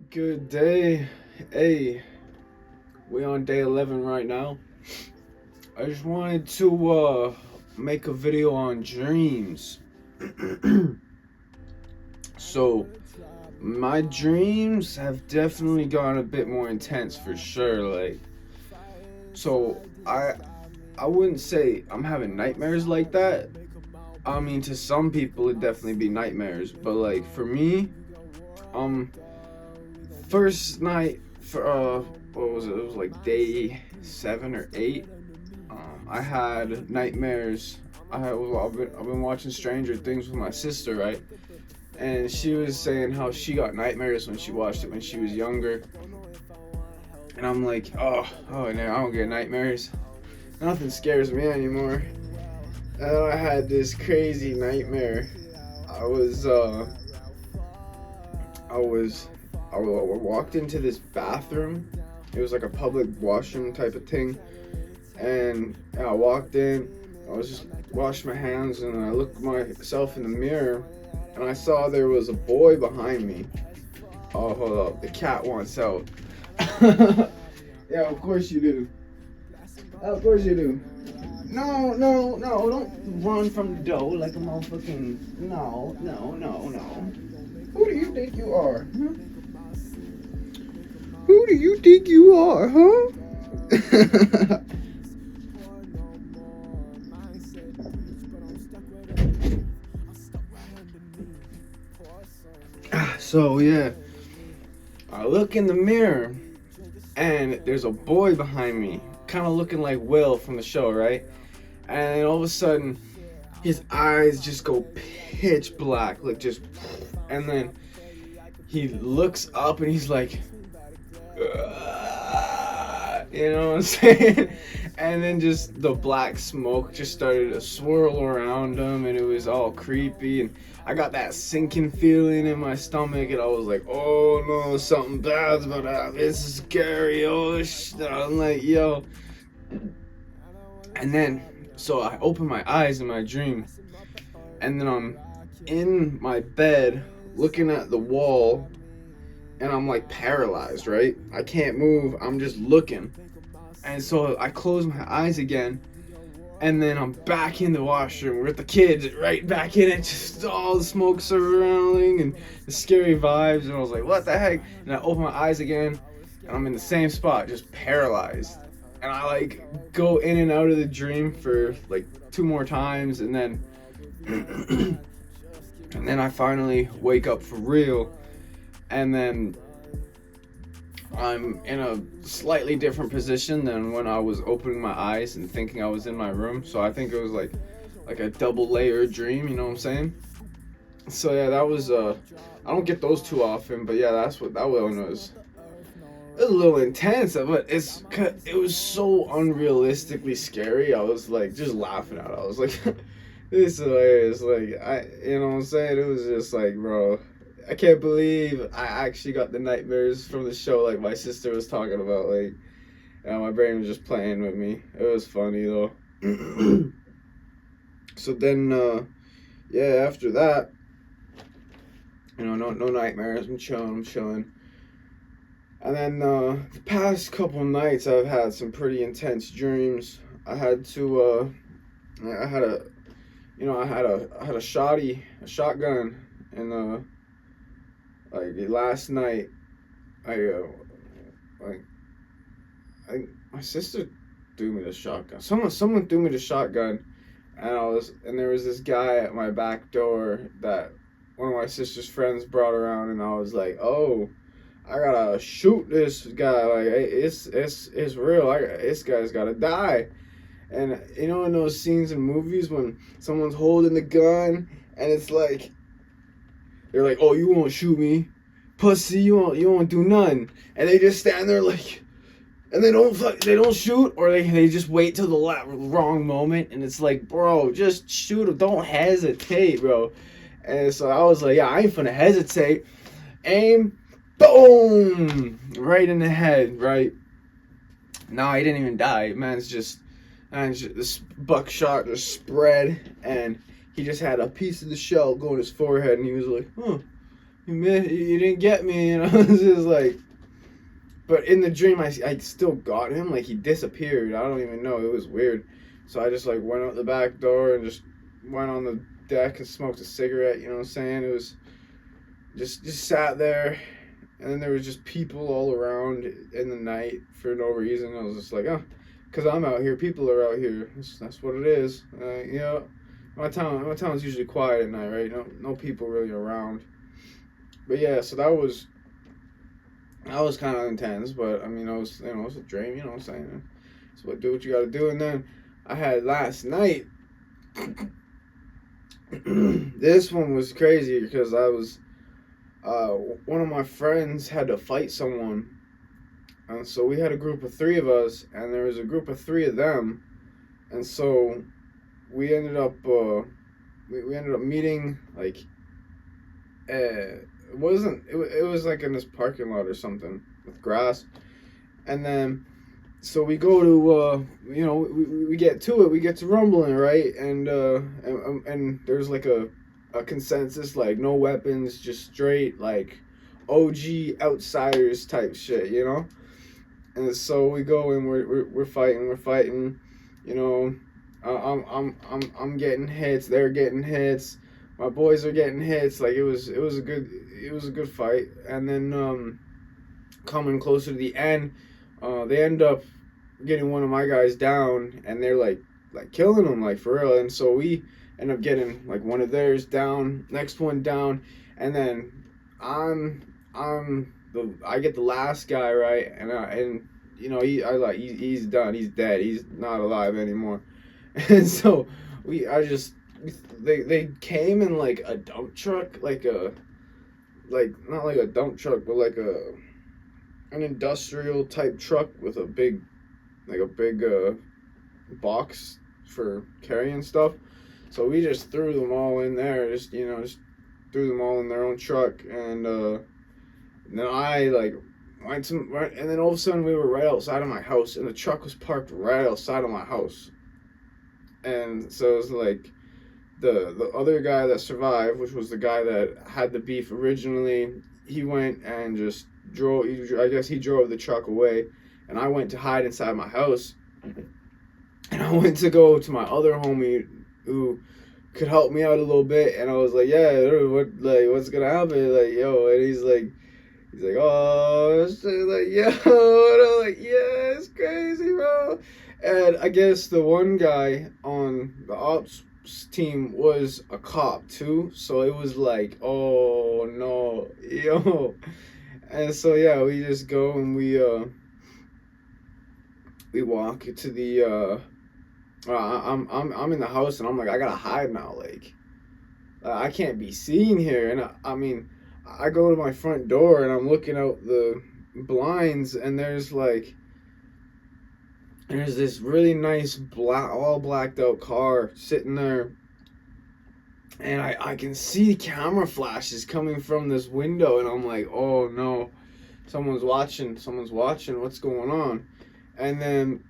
Good day. Hey, we on day 11 right now. I just wanted to make a video on dreams. So, my dreams have definitely gone a bit more intense for sure. So I wouldn't say I'm having nightmares like that. I mean, to some people it'd definitely be nightmares, but like for me, um first night for what was it? It was like day 7 or 8. I had nightmares. I've been watching Stranger Things with my sister, right? And she was saying how she got nightmares when she watched it when she was younger. And I'm like, oh no, I don't get nightmares. Nothing scares me anymore. And I had this crazy nightmare. I was I was I walked into this bathroom. It was like a public washroom type of thing, and I walked in. I was just washing my hands, and I looked myself in the mirror, and I saw there was a boy behind me. Oh, hold up! The cat wants out. Yeah, of course you do. Of course you do. No, no, no! Don't run from the door like a motherfucking. No, no, no, no. Who do you think you are? Huh? Who do you think you are, huh? So yeah, I look in the mirror and there's a boy behind me, kind of looking like Will from the show, right? And all of a sudden, his eyes just go pitch black, like just, and then he looks up and he's like, you know what I'm saying? And then just the black smoke just started to swirl around him, and it was all creepy. And I got that sinking feeling in my stomach, and I was like, oh no, something bad's about to happen. This is scary. Oh shit. I'm like, yo. And then, so I open my eyes in my dream, and then I'm in my bed looking at the wall, and I'm like paralyzed, right? I can't move. I'm just looking. And so I close my eyes again, and then I'm back in the washroom with the kids, right back in it, just all the smoke surrounding and the scary vibes. And I was like, what the heck? And I open my eyes again, and I'm in the same spot, just paralyzed. And I like go in and out of the dream for like 2 more times, and then and then I finally wake up for real, and then I'm in a slightly different position than when I was opening my eyes and thinking I was in my room. So I think it was like a double layer dream, you know what I'm saying? So yeah, that was I don't get those too often, but yeah, that's what that one was. It was a little intense, but it was so unrealistically scary. I was like just laughing at it. I was like, this is hilarious. Like you know what I'm saying? It was just like, bro, I can't believe I actually got the nightmares from the show. Like my sister was talking about. Like, my brain was just playing with me. It was funny though. So then, yeah, after that, no nightmares. I'm chilling. And then the past couple nights, I've had some pretty intense dreams. I had to, I had a, I had a shotgun, and like last night, I like, my sister threw me the shotgun. Someone threw me the shotgun, and there was this guy at my back door that one of my sister's friends brought around, and I was like, oh. I gotta shoot this guy. Like it's real. This guy's gotta die. And you know, in those scenes in movies when someone's holding the gun and it's like they're like, "Oh, you won't shoot me, pussy. You won't do nothing." And they just stand there like, and they don't shoot, or they just wait till the wrong moment. And it's like, bro, just shoot him. Don't hesitate, bro. And so I was like, yeah, I ain't finna hesitate. Aim. Boom! Right in the head, right? No, he didn't even die. This buckshot just spread, and he just had a piece of the shell go in his forehead, and he was like, huh, You didn't get me, and I was just like, but in the dream, I still got him. Like he disappeared. I don't even know. It was weird. So I just like went out the back door and just went on the deck and smoked a cigarette. You know what I'm saying? It was just sat there, and then there was just people all around in the night for no reason. I was just like, oh, because I'm out here, people are out here. That's what it is. You know, my town's usually quiet at night, right? No people really around. But yeah, so that was kind of intense. But I mean, it was a dream. You know what I'm saying? So do what you got to do. And then I had last night. This one was crazy because I was one of my friends had to fight someone, and so we had a group of three of us, and there was a group of three of them, and so we ended up we ended up meeting like it was like in this parking lot or something with grass, and then so we go to we get to it, we get to rumbling, right, and there's like a consensus, like no weapons, just straight like OG outsiders type shit, you know. And so we go and we're fighting, you know. I'm getting hits, they're getting hits, my boys are getting hits. Like it was a good fight. And then coming closer to the end, they end up getting one of my guys down, and they're like killing him, like for real. And so we end up getting like one of theirs down, next one down, and then I get the last guy, right, and you know he's done, he's dead, he's not alive anymore. And so they came in like a dump truck, like not like a dump truck, but like an industrial type truck with a big box for carrying stuff. So we just threw them all in there, just threw them all in their own truck, and then I like and then all of a sudden we were right outside of my house, and the truck was parked right outside of my house. And so it was like the other guy that survived, which was the guy that had the beef originally, he went and just drove. I guess he drove the truck away, and I went to hide inside my house. And I went to go to my other homie who could help me out a little bit, and I was like, yeah, what's gonna happen? Like, yo, and he's like, oh, shit, like, yo, and I'm like, yeah, it's crazy, bro. And I guess the one guy on the ops team was a cop too, so it was like, oh no, yo. And so yeah, we just go and we walk to the I'm in the house, and I'm like, I gotta hide now, like I can't be seen here. And I mean, I go to my front door and I'm looking out the blinds, and there's this really nice all blacked out car sitting there, and I can see camera flashes coming from this window, and I'm like, oh no, someone's watching, what's going on? And then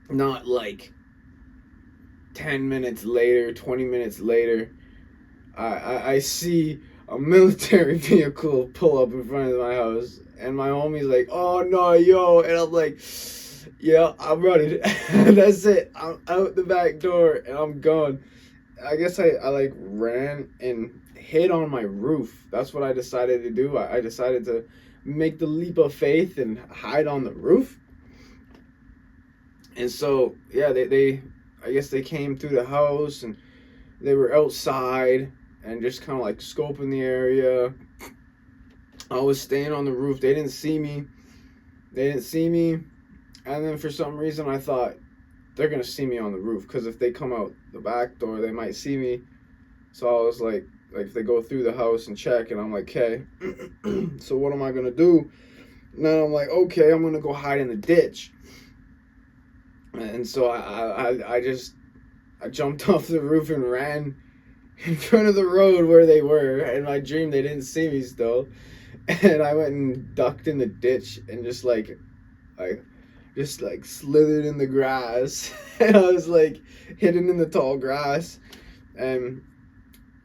not like 10 minutes later, 20 minutes later, I see a military vehicle pull up in front of my house, and my homie's like, oh no, yo, and I'm like, yeah, I'm running. That's it. I'm out the back door and I'm gone. I guess I like ran and hid on my roof. That's what I decided to do. I decided to make the leap of faith and hide on the roof. And so yeah, they I guess they came through the house, and they were outside and just kind of like scoping the area. I was staying on the roof. They didn't see me. And then for some reason I thought they're going to see me on the roof, because if they come out the back door, they might see me. So I was like if they go through the house and check, and I'm like, okay, so what am I going to do? And then I'm like, okay, I'm going to go hide in the ditch. And so I jumped off the roof and ran in front of the road where they were. In my dream, they didn't see me still. And I went and ducked in the ditch and just slithered in the grass. And I was like hidden in the tall grass. And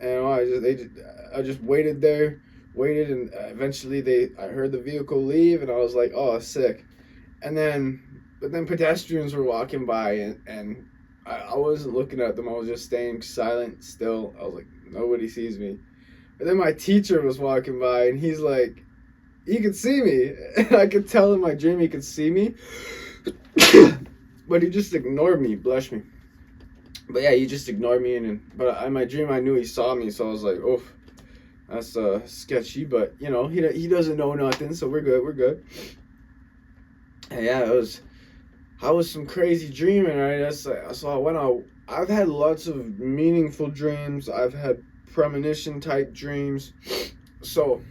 and I just waited there, waited, and eventually I heard the vehicle leave, and I was like, oh, sick. And then, but then pedestrians were walking by, and I wasn't looking at them. I was just staying silent, still. I was like, nobody sees me. And then my teacher was walking by, and he's like, he could see me. I could tell in my dream he could see me, but he just ignored me. Bless me. But yeah, he just ignored me, but in my dream I knew he saw me, so I was like, oh, that's sketchy. But you know, he doesn't know nothing, so we're good. We're good. And yeah, I was some crazy dreaming, right? So I went out. I've had lots of meaningful dreams. I've had premonition type dreams. So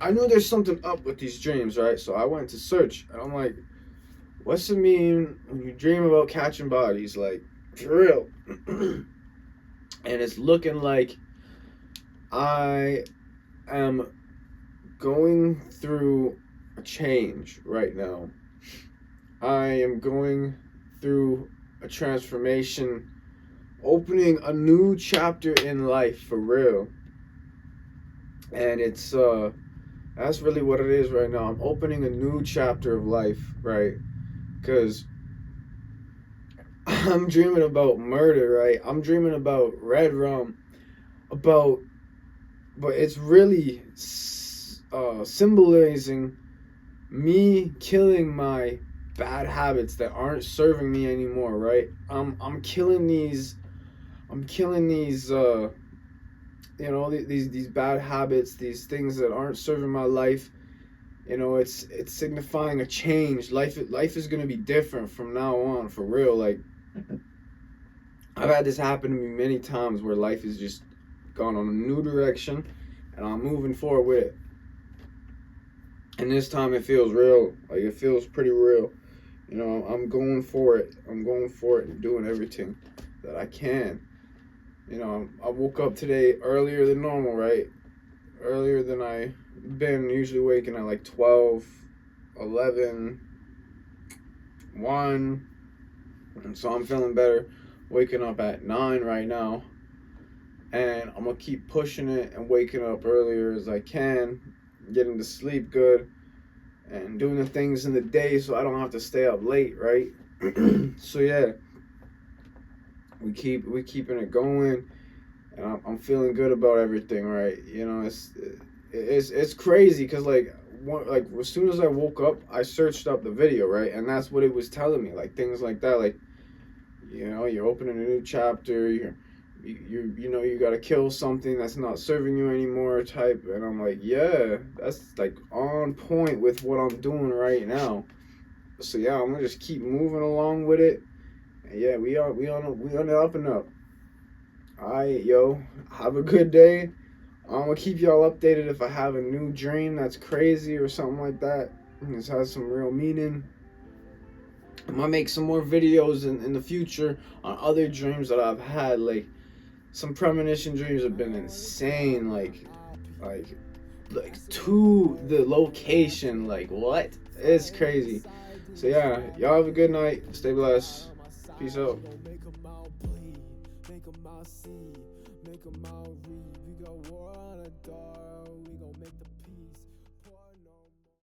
I knew there's something up with these dreams, right? So I went to search, and I'm like, what's it mean when you dream about catching bodies? Like, for real. And it's looking like I am going through a change right now. I am going through a transformation, opening a new chapter in life, for real. And it's that's really what it is right now. I'm opening a new chapter of life, right? Because I'm dreaming about murder, right? I'm dreaming about red rum, but it's really symbolizing me killing my bad habits that aren't serving me anymore, right? I'm killing these you know, these bad habits, these things that aren't serving my life. You know, it's signifying a change. Life is going to be different from now on, for real. Like, I've had this happen to me many times where life has just gone on a new direction, and I'm moving forward with it. And this time it feels real. Like, it feels pretty real. You know, I'm going for it. I'm going for it and doing everything that I can. You know, I woke up today earlier than normal, right? Earlier than I been, usually waking at like 12, 11, 1. And so I'm feeling better. Waking up at 9 right now. And I'm going to keep pushing it and waking up earlier as I can. Getting to sleep good. And doing the things in the day so I don't have to stay up late, right? So yeah. We keeping it going. And I'm feeling good about everything, right? You know, it's crazy because like as soon as I woke up, I searched up the video, right, and that's what it was telling me, like things like that, like, you know, you're opening a new chapter, you know, you gotta kill something that's not serving you anymore, type, and I'm like, yeah, that's like on point with what I'm doing right now. So yeah, I'm gonna just keep moving along with it. And yeah, we on the up and up. Alright, yo, have a good day. I'm gonna keep y'all updated if I have a new dream that's crazy or something like that. This has some real meaning. I'm gonna make some more videos in the future on other dreams that I've had. Like, some premonition dreams have been insane. Like to the location. Like, what? It's crazy. So yeah, y'all have a good night. Stay blessed. Peace out. Make 'em out see, make 'em out read. We got war on a door, we gon' make the